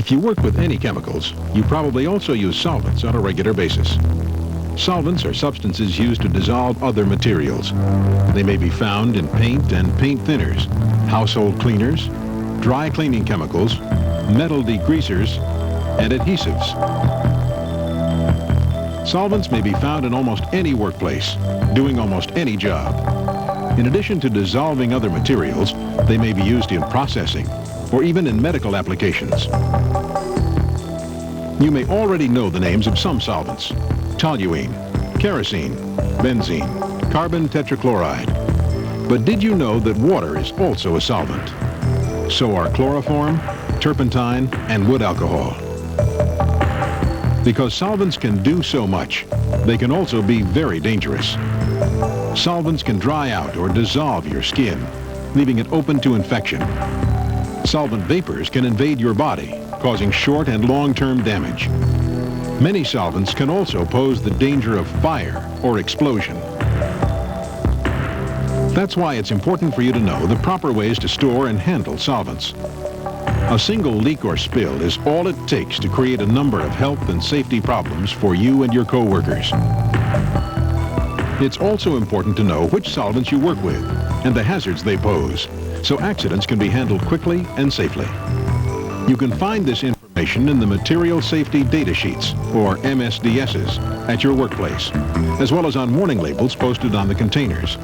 If you work with any chemicals, you probably also use solvents on a regular basis. Solvents are substances used to dissolve other materials. They may be found in paint and paint thinners, household cleaners, dry cleaning chemicals, metal degreasers, and adhesives. Solvents may be found in almost any workplace, doing almost any job. In addition to dissolving other materials, they may be used in processing or even in medical applications. You may already know the names of some solvents: toluene, kerosene, benzene, carbon tetrachloride. But did you know that water is also a solvent? So are chloroform, turpentine, and wood alcohol. Because solvents can do so much, they can also be very dangerous. Solvents can dry out or dissolve your skin, leaving it open to infection. Solvent vapors can invade your body, causing short and long-term damage. Many solvents can also pose the danger of fire or explosion. That's why it's important for you to know the proper ways to store and handle solvents. A single leak or spill is all it takes to create a number of health and safety problems for you and your co-workers. It's also important to know which solvents you work with and the hazards they pose, so accidents can be handled quickly and safely. You can find this information in the Material Safety Data Sheets, or MSDSs, at your workplace, as well as on warning labels posted on the containers.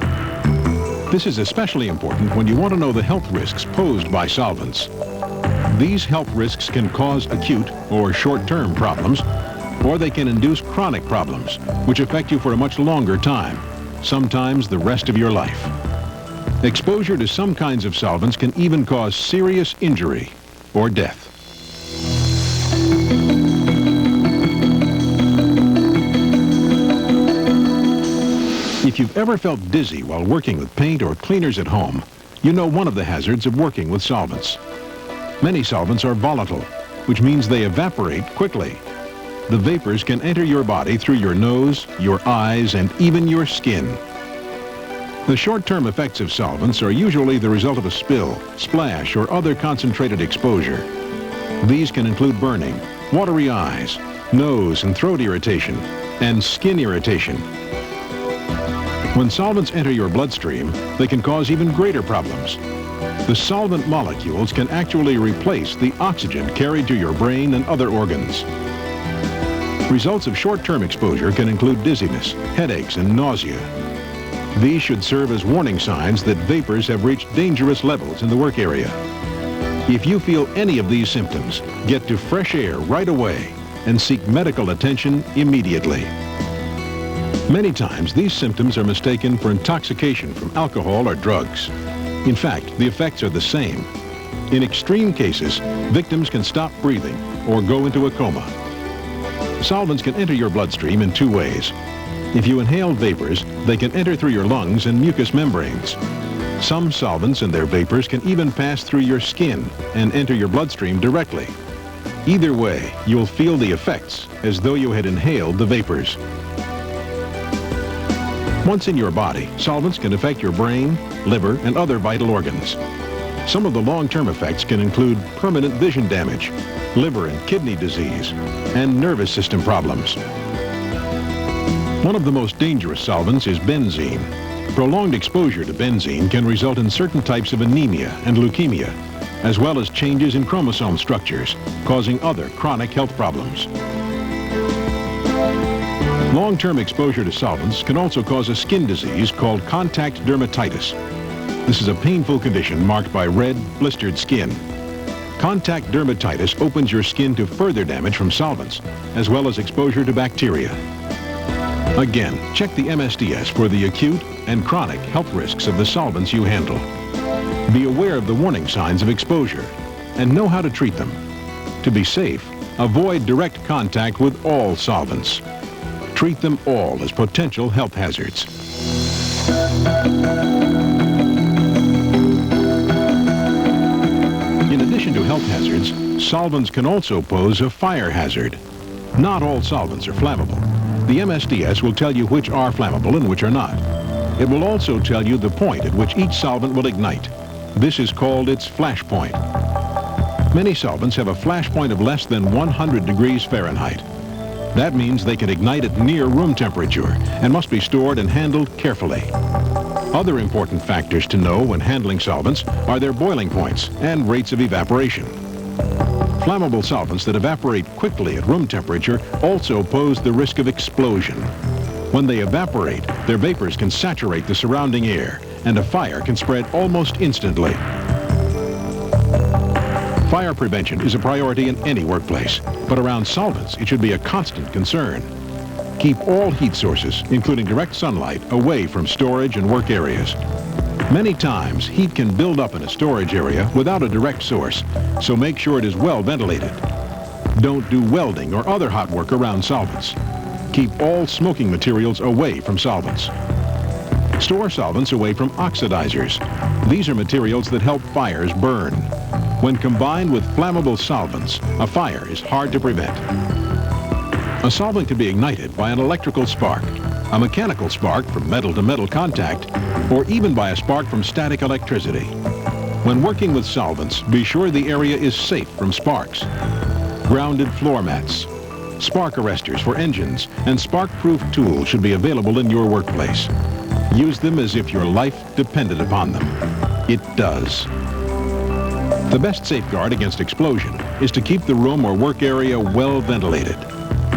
This is especially important when you want to know the health risks posed by solvents. These health risks can cause acute or short-term problems, or they can induce chronic problems, which affect you for a much longer time, sometimes the rest of your life. Exposure to some kinds of solvents can even cause serious injury or death. If you've ever felt dizzy while working with paint or cleaners at home, you know one of the hazards of working with solvents. Many solvents are volatile, which means they evaporate quickly. The vapors can enter your body through your nose, your eyes, and even your skin. The short-term effects of solvents are usually the result of a spill, splash, or other concentrated exposure. These can include burning, watery eyes, nose and throat irritation, and skin irritation. When solvents enter your bloodstream, they can cause even greater problems. The solvent molecules can actually replace the oxygen carried to your brain and other organs. Results of short-term exposure can include dizziness, headaches, and nausea. These should serve as warning signs that vapors have reached dangerous levels in the work area. If you feel any of these symptoms, get to fresh air right away and seek medical attention immediately. Many times, these symptoms are mistaken for intoxication from alcohol or drugs. In fact, the effects are the same. In extreme cases, victims can stop breathing or go into a coma. Solvents can enter your bloodstream in two ways. If you inhale vapors, they can enter through your lungs and mucous membranes. Some solvents and their vapors can even pass through your skin and enter your bloodstream directly. Either way, you'll feel the effects as though you had inhaled the vapors. Once in your body, solvents can affect your brain, liver, and other vital organs. Some of the long-term effects can include permanent vision damage, liver and kidney disease, and nervous system problems. One of the most dangerous solvents is benzene. Prolonged exposure to benzene can result in certain types of anemia and leukemia, as well as changes in chromosome structures, causing other chronic health problems. Long-term exposure to solvents can also cause a skin disease called contact dermatitis. This is a painful condition marked by red, blistered skin. Contact dermatitis opens your skin to further damage from solvents, as well as exposure to bacteria. Again, check the MSDS for the acute and chronic health risks of the solvents you handle. Be aware of the warning signs of exposure and know how to treat them. To be safe, avoid direct contact with all solvents. Treat them all as potential health hazards. In addition to health hazards, solvents can also pose a fire hazard. Not all solvents are flammable. The MSDS will tell you which are flammable and which are not. It will also tell you the point at which each solvent will ignite. This is called its flash point. Many solvents have a flash point of less than 100 degrees Fahrenheit. That means they can ignite at near room temperature and must be stored and handled carefully. Other important factors to know when handling solvents are their boiling points and rates of evaporation. Flammable solvents that evaporate quickly at room temperature also pose the risk of explosion. When they evaporate, their vapors can saturate the surrounding air, and a fire can spread almost instantly. Fire prevention is a priority in any workplace, but around solvents, it should be a constant concern. Keep all heat sources, including direct sunlight, away from storage and work areas. Many times, heat can build up in a storage area without a direct source, so make sure it is well ventilated. Don't do welding or other hot work around solvents. Keep all smoking materials away from solvents. Store solvents away from oxidizers. These are materials that help fires burn. When combined with flammable solvents, a fire is hard to prevent. A solvent can be ignited by an electrical spark, a mechanical spark from metal-to-metal contact, or even by a spark from static electricity. When working with solvents, be sure the area is safe from sparks. Grounded floor mats, spark arresters for engines, and spark-proof tools should be available in your workplace. Use them as if your life depended upon them. It does. The best safeguard against explosion is to keep the room or work area well ventilated.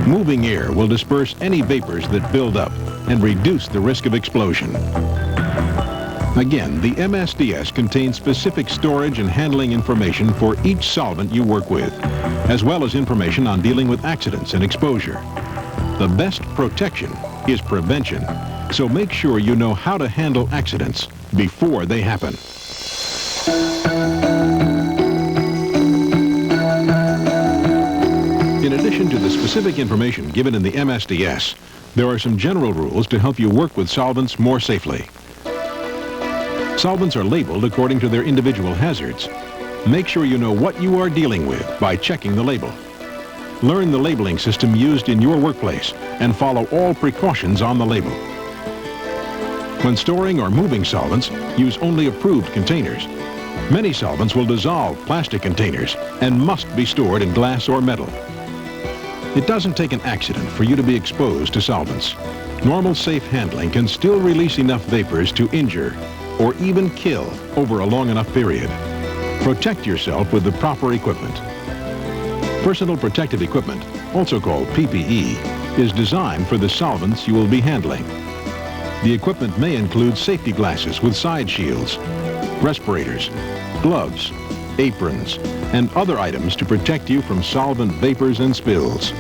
Moving air will disperse any vapors that build up and reduce the risk of explosion. Again, the MSDS contains specific storage and handling information for each solvent you work with, as well as information on dealing with accidents and exposure. The best protection is prevention, so make sure you know how to handle accidents before they happen. In addition to the specific information given in the MSDS, there are some general rules to help you work with solvents more safely. Solvents are labeled according to their individual hazards. Make sure you know what you are dealing with by checking the label. Learn the labeling system used in your workplace and follow all precautions on the label. When storing or moving solvents, use only approved containers. Many solvents will dissolve plastic containers and must be stored in glass or metal. It doesn't take an accident for you to be exposed to solvents. Normal safe handling can still release enough vapors to injure or even kill over a long enough period. Protect yourself with the proper equipment. Personal protective equipment, also called PPE, is designed for the solvents you will be handling. The equipment may include safety glasses with side shields, respirators, gloves, aprons, and other items to protect you from solvent vapors and spills.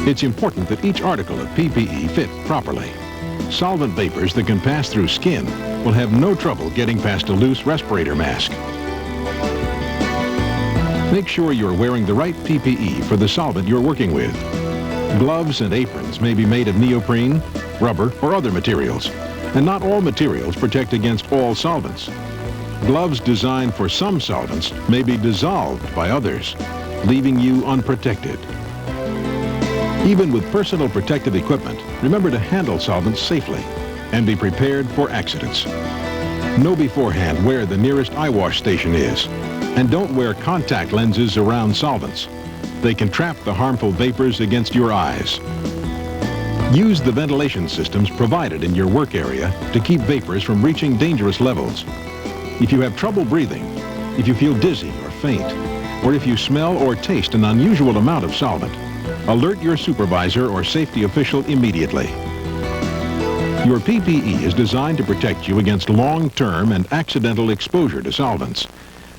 It's important that each article of PPE fit properly. Solvent vapors that can pass through skin will have no trouble getting past a loose respirator mask. Make sure you're wearing the right PPE for the solvent you're working with. Gloves and aprons may be made of neoprene, rubber, or other materials, and not all materials protect against all solvents. Gloves designed for some solvents may be dissolved by others, leaving you unprotected. Even with personal protective equipment, remember to handle solvents safely and be prepared for accidents. Know beforehand where the nearest eye wash station is, and don't wear contact lenses around solvents. They can trap the harmful vapors against your eyes. Use the ventilation systems provided in your work area to keep vapors from reaching dangerous levels. If you have trouble breathing, if you feel dizzy or faint, or if you smell or taste an unusual amount of solvent, alert your supervisor or safety official immediately. Your PPE is designed to protect you against long-term and accidental exposure to solvents.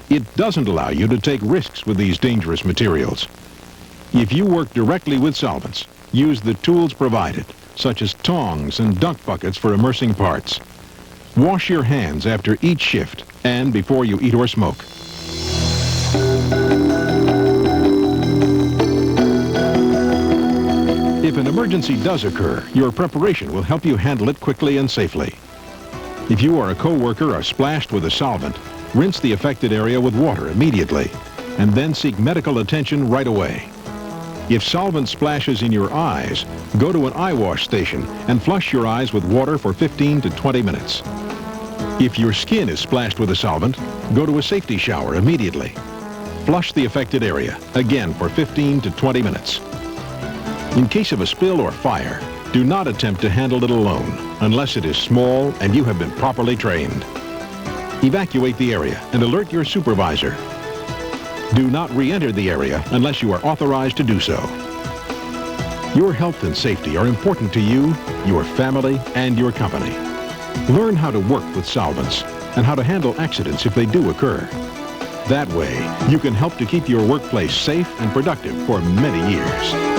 It doesn't allow you to take risks with these dangerous materials. If you work directly with solvents, use the tools provided, such as tongs and dunk buckets for immersing parts. Wash your hands after each shift and before you eat or smoke. If an emergency does occur, your preparation will help you handle it quickly and safely. If you or a co-worker are splashed with a solvent, rinse the affected area with water immediately, and then seek medical attention right away. If solvent splashes in your eyes, go to an eye wash station and flush your eyes with water for 15 to 20 minutes. If your skin is splashed with a solvent, go to a safety shower immediately. Flush the affected area, again for 15 to 20 minutes. In case of a spill or fire, do not attempt to handle it alone unless it is small and you have been properly trained. Evacuate the area and alert your supervisor. Do not re-enter the area unless you are authorized to do so. Your health and safety are important to you, your family, and your company. Learn how to work with solvents and how to handle accidents if they do occur. That way, you can help to keep your workplace safe and productive for many years.